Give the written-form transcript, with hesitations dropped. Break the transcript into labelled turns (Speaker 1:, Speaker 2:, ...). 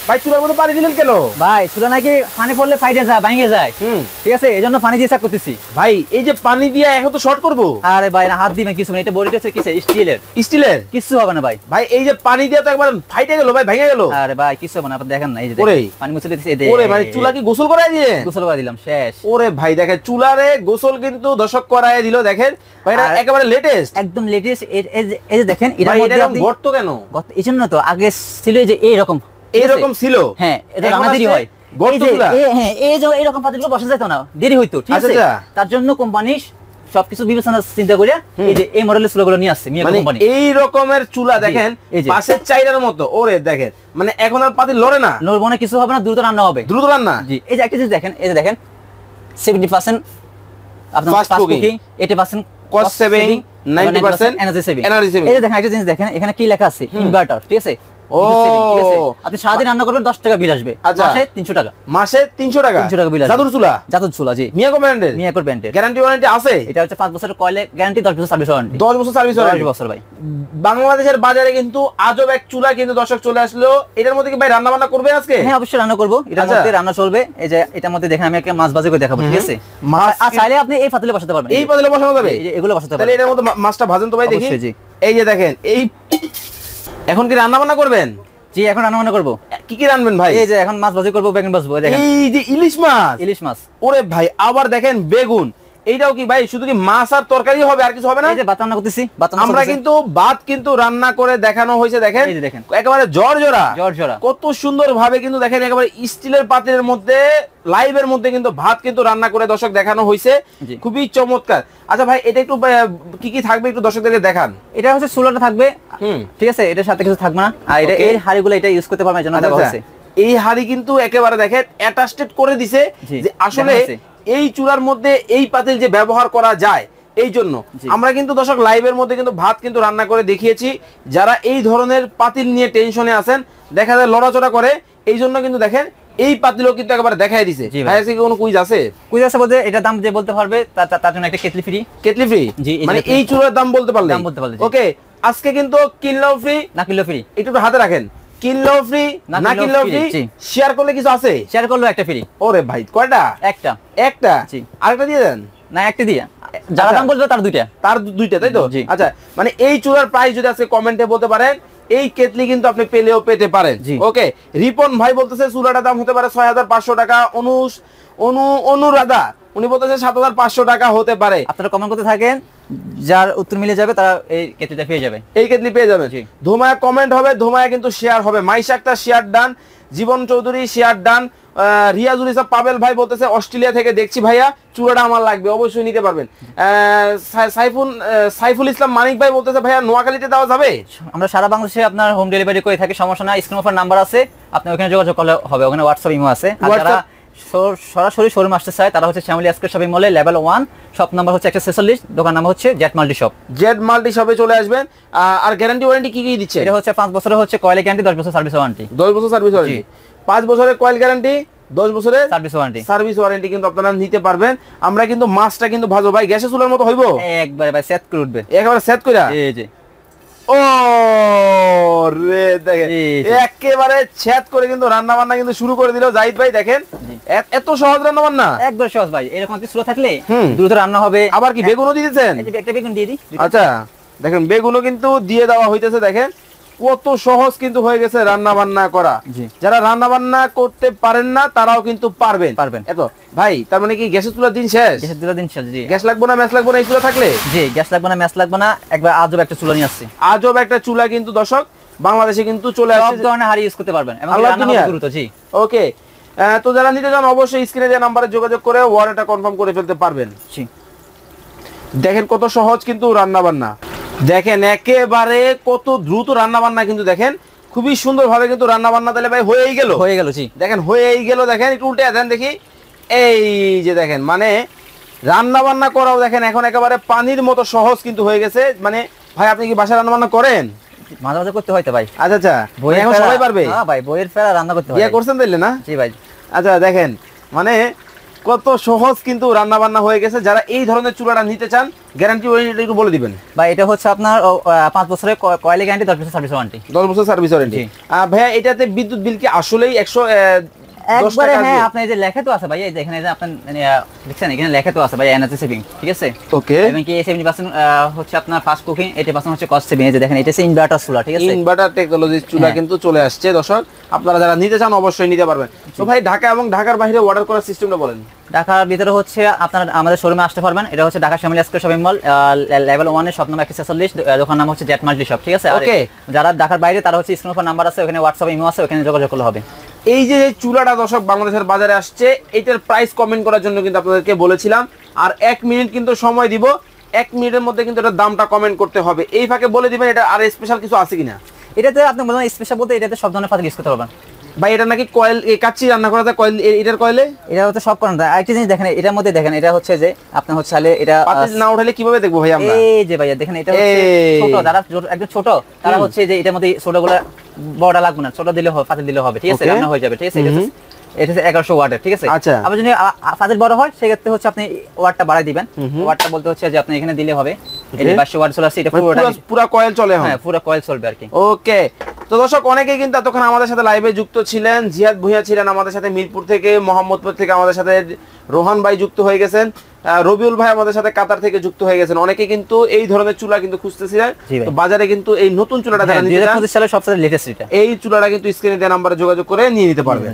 Speaker 1: ভাই চুলার মধ্যে পানি দিলেন কেন?
Speaker 2: ভাই চুলা নাকি পানি পড়লে ফাইটে যায়, ভাঙে যায়। ঠিক আছে, এই জন্য পানি দিয়ে চেক করতেছি।
Speaker 1: ভাই এই যে পানি দিয়ে এখন তো শর্ট করবো।
Speaker 2: আরে ভাই না, হাত দিবেন কিছু না, এটা বডিটা হচ্ছে কিসের, স্টিলের।
Speaker 1: স্টিলের
Speaker 2: কিছু হবে না ভাই।
Speaker 1: ভাই এই যে পানি দিয়ে তো একবার ফাইটে গেল ভাই, ভেঙে গেল।
Speaker 2: আরে ভাই কিছু হবে না, আপনি দেখেন না, এই যে পানি মুছে দিতেছি।
Speaker 1: ওরে ভাই চুলা কি গোসল করায় দিয়ে?
Speaker 2: গোসল করে দিলাম, শেষ।
Speaker 1: ওরে ভাই দেখেন চুলারে গোসল কিন্তু দর্শক করায় দিল। দেখেন ভাই এটা একেবারে লেটেস্ট,
Speaker 2: একদম লেটেস্ট। এই যে দেখেন,
Speaker 1: এটা মধ্যে গর্ত কেন?
Speaker 2: গর্ত এই জন্য তো, আগে ছিল যে এইরকম
Speaker 1: ছিল।
Speaker 2: হ্যাঁ, এটা রান্না দেরি হয়। হ্যাঁ, এই যে এরকম পাতিলগুলো বসা যেত না, দেরি হইতো। ঠিক আছে, তার জন্য কোম্পানি সবকিছু বিবেচনা চিন্তা করে এই যে এই মডেলের চুলাগুলো নিয়ে আসছে মিয়া কোম্পানি।
Speaker 1: এই রকমের চুলা দেখেন পাশের চাইরার মতো। ওরে দেখেন মানে এখন আর পাতিল লড়ে না,
Speaker 2: লড়বো না, কিছু হবে না, দ্রুত রান্না হবে,
Speaker 1: দ্রুত রান্না।
Speaker 2: জি, এই যে একটা জিনিস দেখেন, এই যে দেখেন 70% আপনার fast cooking, 80%
Speaker 1: cost saving, 90%
Speaker 2: energy saving.
Speaker 1: Energy saving.
Speaker 2: এই যে দেখেন একটা জিনিস দেখেন, এখানে কি লেখা আছে, ইনভার্টার। ঠিক আছে, আপনি সারাদিন রান্না করবেন 10 টাকা বিল আসবে, মাসে 300 টাকা।
Speaker 1: মাসে 300 টাকা
Speaker 2: বিল আসবে।
Speaker 1: জাদুর চুলা,
Speaker 2: জাদুর চুলা। জি,
Speaker 1: মিয়াকো ব্র্যান্ডের।
Speaker 2: মিয়াকো ব্র্যান্ডের।
Speaker 1: গ্যারান্টি ওয়ারেন্টি আছে?
Speaker 2: এটা হচ্ছে 5 বছরের কয়েল গ্যারান্টি, 10 বছর সার্ভিস ওয়ারেন্টি।
Speaker 1: 10 বছর সার্ভিস ওয়ারেন্টি।
Speaker 2: 10 বছর ভাই।
Speaker 1: বাংলাদেশের বাজারে কিন্তু আজব এক চুলা কিন্তু দর্শক চলে আসলো। এটার মধ্যে কি ভাই রান্না বান্না করবে আজকে?
Speaker 2: হ্যাঁ অবশ্যই রান্না করব, এটার মধ্যে রান্না চলবে। এই যে এটার মধ্যে দেখেন আমি একটা মাছ ভাজি করে দেখাবো। ঠিক আছে, মাছ চাইলে আপনি এই পাতিলে বসাতে পারবেন।
Speaker 1: এই পাতিলে বসানো যাবে,
Speaker 2: এই যে এগুলো বসাতে পারবেন।
Speaker 1: তাহলে এটার মধ্যে মাছটা ভাজেন তো ভাই দেখি। এই যে দেখেন, এই এখন কি রান্না বান্না করবেন?
Speaker 2: জি, এখন রান্না বান্না করব।
Speaker 1: কি কি রান্নবেন ভাই?
Speaker 2: এই যে এখন মাছ ভাজি করব, বেগুন ভাজবো। দেখেন
Speaker 1: এই যে ইলিশ মাছ।
Speaker 2: ইলিশ মাছ।
Speaker 1: ওরে ভাই আবার দেখেন বেগুন। এইটাও কি ভাই শুধু কি মাছ আর তরকারি হবে, আর কিছু হবে না?
Speaker 2: এই যে ভাত রান্না করতেছি,
Speaker 1: আমরা কিন্তু ভাত কিন্তু রান্না করে দেখানো হয়েছে। দেখেন
Speaker 2: এই যে দেখেন
Speaker 1: একেবারে জর্জরা,
Speaker 2: জর্জরা
Speaker 1: কত সুন্দর ভাবে কিন্তু দেখেন একেবারে স্টিলের পাত্রের মধ্যে লাইভের মধ্যে কিন্তু ভাত কিন্তু রান্না করে দর্শক দেখানো হয়েছে, খুবই চমৎকার। আচ্ছা ভাই এটা একটু কি কি থাকবে একটু দর্শকদেরকে দেখান।
Speaker 2: এটা হচ্ছে চুলাটা থাকবে, ঠিক আছে, এটার সাথে কিছু থাকবে না। আর এটা এই হাড়িগুলো এটা ইউজ করতে পারবেন, জন্য দেওয়া হয়েছে।
Speaker 1: এই হাড়ি কিন্তু একেবারে দেখেন অ্যাটাচড করে দিছে যে আসলে এই চুলার মধ্যে এই পাতিল যে ব্যবহার করা যায়। এই জন্য আমরা কিন্তু দর্শক লাইভের মধ্যে কিন্তু ভাত কিন্তু রান্না করে দেখিয়েছি। যারা এই ধরনের পাতিল নিয়ে টেনশনে আছেন, দেখা যায় লড়াচড়া করে, এই জন্য কিন্তু দেখেন এই পাতিলও কিন্তু একেবারে দেখাই দিছে। ভাই আজকে কোনো কুইজ আছে?
Speaker 2: কুইজ আছে বলতে এটা দাম যে বলতে পারবে তার জন্য একটা কেটলি ফ্রি।
Speaker 1: কেটলি ফ্রি মানে এই চুলার দাম বলতে পারলে?
Speaker 2: দাম বলতে পারলে।
Speaker 1: ওকে, আজকে কিন্তু কিনলেও ফ্রি
Speaker 2: না কিনলেও ফ্রি,
Speaker 1: একটু হাতে রাখেন। কিনলেও ফ্রি না কিনলেও ফ্রি, শেয়ার করলে কিছু আছে? শেয়ার করলেও একটা ফ্রি। ওরে ভাই কয়টা? একটা। একটা? আরেকটা দিয়ে দেন না, একটা দিয়ে যারা দাম বলবে তার দুইটা, তাই তো? আচ্ছা, মানে এই চুলার প্রাইস যদি আজকে কমেন্টে বলতে পারেন, এই কেটলি কিন্তু আপনি পেলেও পেতে পারেন। ওকে, রিপন ভাই বলতেছে চুলাটার দাম হতে পারে 6500 টাকা। অনুরাধা উনি বলতেছে 7500 টাকা হতে পারে। আপনারা কমেন্ট করতে থাকেন, যার উত্তর মিলে যাবে তারা এই কেটলিটা পেয়ে যাবে। এই কেটলি পেয়ে যাবে। ধুমায়া কমেন্ট হবে, ধুমায়া কিন্তু শেয়ার হবে। মাইশা একটা শেয়ার ডান, জীবন চৌধুরী শেয়ার ডান। রিয়াজুল ইসলাম পাবেল ভাই বলতেছে অস্ট্রেলিয়া থেকে দেখছি ভাইয়া, চুলাটা আমার লাগবে, অবশ্যই নিতে পারবেন। সাইফুল ইসলাম মানিক ভাই বলতেছে ভাইয়া নোয়াখালীতে দেওয়া যাবে? আমরা সারা বাংলাদেশে আপনার হোম ডেলিভারি করে থাকি, সমস্যা নাই। স্ক্রিন উপর নাম্বার আছে, আপনি ওখানে যোগাযোগ করলে হবে। ওখানে হোয়াটসঅ্যাপ ইমো আছে। আর যারা সরাসরি শোরুম আসতে চায় তারা হচ্ছে শ্যামলী আজকের শপিং মলে লেভেল 1, শপ নাম্বার হচ্ছে 146, দোকান নাম হচ্ছে Z multi shop. Z multi শপে চলে আসবেন। আর গ্যারান্টি ওয়ারেন্টি কি কি দিচ্ছে? এটা হচ্ছে 5 বছরের হচ্ছে কয়েল গ্যারান্টি, 10 বছর সার্ভিস ওয়ারেন্টি। 10 বছর সার্ভিস ওয়ারেন্টি, 5 বছরের কয়েল গ্যারান্টি, 10 বছরের সার্ভিস ওয়ারেন্টি কিন্তু আপনারা নিতে পারবেন। আমরা কিন্তু মাছটা কিন্তু ভাজো ভাই গ্যাসের চুলার মতো হইবো একবারে ভাই, সেট করে উঠবে একেবারে, সেট কইরা। এই যে ও রে দেখেন একেবারে ছেদ করে কিন্তু রান্না বান্না কিন্তু শুরু করে দিল জাহিদ ভাই। দেখেন এত সহজ রান্না বান্না, একবার সহজ ভাই। এরকম একটা চুলা থাকলে দ্রুত রান্না হবে। আবার কি বেগুনও দিয়েছেন? একটা বেগুন দিয়ে দিই। আচ্ছা দেখেন বেগুনও কিন্তু দিয়ে দেওয়া হইতেছে। দেখেন কত সহজ কিন্তু হয়ে গেছে রান্না বান্না করা। যারা রান্না বান্না করতে পারেন না তারাও কিন্তু পারবেন। এত ভাই তার মানে কি গ্যাসের চুলার দিন শেষ? গ্যাসের চুলার দিন শেষ। জি, গ্যাস লাগবে না, ম্যাচ লাগবে না এই চুলা থাকলে? জি, গ্যাস লাগবে না, ম্যাচ লাগবে না। একবার আজব একটা চুলা নিয়ে আসছে। আজব একটা চুলা কিন্তু দর্শক বাংলাদেশে কিন্তু চলে আসছে। সব ধরনের হাড়ি ইউজ করতে পারবেন এবং রান্না করতে দ্রুত। জি ওকে, তো যারা নিতে চান অবশ্যই স্ক্রিনে দেওয়া নম্বরে যোগাযোগ করে অর্ডারটা কনফার্ম করে ফেলতে পারবেন। জি দেখেন কত সহজ কিন্তু রান্না বান্না। দেখেন একেবারে কত দ্রুত রান্না বান্না কিন্তু দেখেন খুবই সুন্দর ভাবে কিন্তু রান্না বান্না দিলে ভাই হয়েই গেল। জি দেখেন হয়েই গেল। দেখেন একটু উল্টে দেন দেখি। এই যে দেখেন মানে রান্না বান্না করাও দেখেন এখন একেবারে পানির মতো সহজ কিন্তু হয়ে গেছে। মানে ভাই আপনি কি বাসায় রান্না বান্না করেন? মাঝে মাঝে করতে হয়তো ভাই। আচ্ছা আচ্ছা, এখন সবাই পারবে? হ্যাঁ ভাই, বইয়ের ফেরা রান্না করতে হয়। বিয়ে করছেন তাইলে না? জি ভাই। আচ্ছা দেখেন মানে
Speaker 3: কত সহজ কিন্তু রান্না বান্না হয়ে গেছে। যারা এই ধরনের চুলাটা নিতে চান, গ্যারান্টি ওয়ারেন্টি একটু বলে দিবেন
Speaker 2: বা এটা হচ্ছে আপনার 5 বছরের কয়েল গ্যারান্টি, 10 বছর সার্ভিস ওয়ারেন্টি।
Speaker 3: 10 বছর সার্ভিস ওয়ারেন্টি। ভাইয়া এটাতে বিদ্যুৎ বিল কি আসলেই 110
Speaker 2: একবারে
Speaker 3: টাকা?
Speaker 2: হ্যাঁ, আপনি এই যে লেখা তো আছে ভাই, এই যে এখানে যে আপনি দেখছেন এখানে লেখা তো আছে ভাই এনার্জি সেভিং, ঠিক আছে?
Speaker 3: ওকে।
Speaker 2: এবং কি 70% হচ্ছে আপনার ফাস্ট কুকিং, 80% হচ্ছে কস্ট সেভিং। এই যে দেখেন এটা হচ্ছে ইনভার্টার চুলা, ঠিক আছে?
Speaker 3: ইনভার্টার টেকনোলজির চুলা কিন্তু চলে আসছে দর্শক, আপনারা যারা নিতে চান অবশ্যই নিতে পারবেন। তো ভাই ঢাকা এবং ঢাকার বাইরে অর্ডার করার সিস্টেমটা বলেন।
Speaker 2: ঢাকার ভিতরে হচ্ছে আপনার আমাদের শোরুমে আসতে পারবেন। এটা হচ্ছে Dhaka Shyamoli square shopping mall, level 1 এর শপ নম্বর 146, দোকান নাম হচ্ছে জেট মাল্টি শপ, ঠিক আছে? আর যারা ঢাকার বাইরে তারা হচ্ছে স্ক্রিন উপর নাম্বার আছে, ওখানে হোয়াটসঅ্যাপ ইমো আছে, ওখানে যোগাযোগ করলে হবে।
Speaker 3: এই যে চুলাটা দর্শক বাংলাদেশের বাজারে আসছে, এটার প্রাইস কমেন্ট করার জন্য কিন্তু আপনাদেরকে বলেছিলাম, আর 1 মিনিট কিন্তু সময় দিব। 1 মিনিটের মধ্যে কিন্তু এটার দামটা কমেন্ট করতে হবে। এই ফাঁকে বলে দিবেন এটা আর স্পেশাল কিছু আছে কিনা।
Speaker 2: এটাতে আপনি বলবেন স্পেশাল বলতে এটাতে সব ধরনের পাতিল ইউজ করতে পারবেন
Speaker 3: ভাই। এটা নাকি কয়েল কাচ্চি রান্না করা যায় কয়েল, এটার কয়েলে
Speaker 2: এটা হচ্ছে সব করানো যায়। আরেকটা জিনিস দেখেন, এটার মধ্যে দেখেন এটা হচ্ছে যে আপনি হচ্ছে এটা
Speaker 3: পাতিল না উঠালে কিভাবে দেখবো ভাই আমরা?
Speaker 2: এই যে ভাইয়া দেখেন এটা হচ্ছে ছোট, যারা একদম ছোট তারা হচ্ছে যে এটার মধ্যে ছোটগুলো বড়টা লাগবে না, ছোট দিলে হবে, পাতিল দিলে হবে, ঠিক আছে? রান্না হয়ে যাবে, ঠিক আছে? এটা হচ্ছে 1100 ওয়াটের, ঠিক আছে? আবার যদি পাতিল বড় হয় সেক্ষেত্রে হচ্ছে আপনি ওয়াটটা বাড়াই দিবেন। ওয়াটটা বলতে হচ্ছে যে আপনি এখানে দিলে হবে, এটা 500 ওয়াট চলে আসছে, এটা
Speaker 3: পুরো কয়েল চলে।
Speaker 2: হ্যাঁ, পুরো কয়েল চলবে আর কি।
Speaker 3: ওকে। তো দর্শক অনেকেই কিন্তু এতক্ষণ আমাদের সাথে লাইভে যুক্ত ছিলেন। জিহাদ ভুঁইয়া ছিলেন আমাদের সাথে মিরপুর থেকে, মোহাম্মদপুর থেকে আমাদের সাথে রোহান ভাই যুক্ত হয়ে গেছেন, রবিউল ভাই আমাদের সাথে কাতার থেকে যুক্ত হয়ে গেছেন। অনেকে কিন্তু এই ধরনের চুলা কিন্তু খুঁজতেছিলেন, তো বাজারে কিন্তু এই নতুন চুলাটা যারা নিতে চান,
Speaker 2: 2025 সালের সবচেয়ে লেটেস্ট এটা,
Speaker 3: এই চুলাটা কিন্তু স্ক্রিনে দেওয়া নম্বরে যোগাযোগ করে নিয়ে নিতে পারবেন।